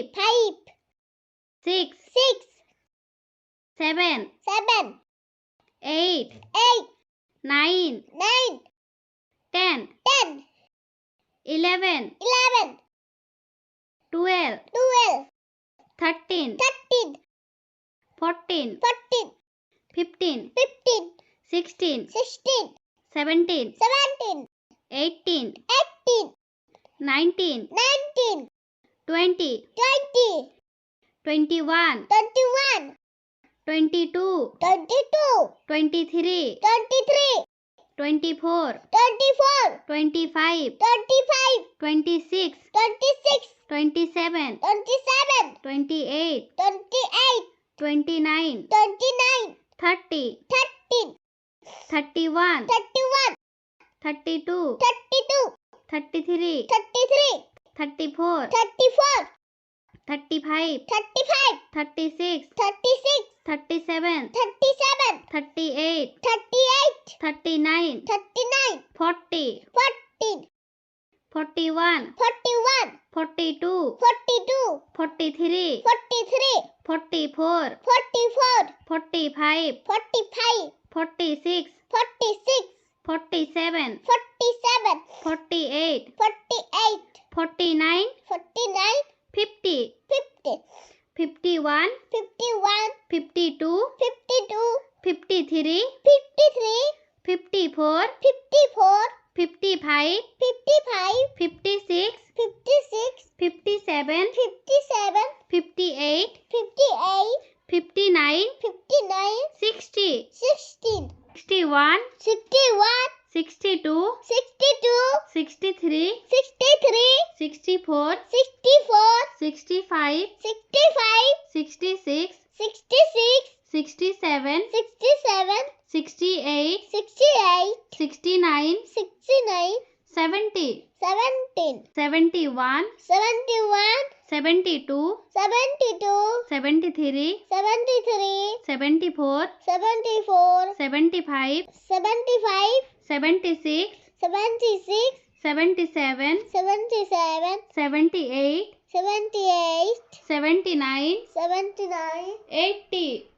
5, 6, 7, 8, 9, 10, 11, 12, 13, 14, 15, 16, 17, 18, 19, 20, 21, 22, 23, 24, 25, 26, 27, 28, 29, 30, 31, 32, 33, 34, 35, 36, 37, 38, 39, 40, 41, 42, 43, 44, 45, 46, 47, 48, 49, 50, 51, 52, 53, 54, 55, 56, 57, 58, 59, 60, 61, 62, 63, 64, 65, 66, 67, 68, 69, 70, 71, 72, 73, 74, 75, 76, 77, 78, 79, 80,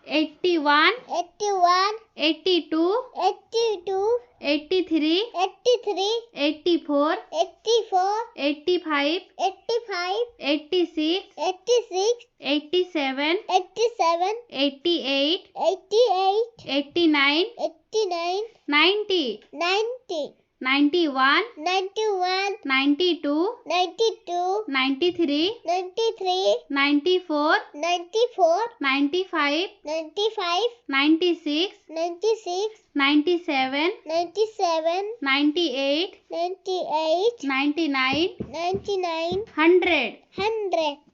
81, 82, 83, 84, 85, 86, 87, 88, 89, 90, 91, 92, 93, 94, 95, 96, 97, 98, 99, 100.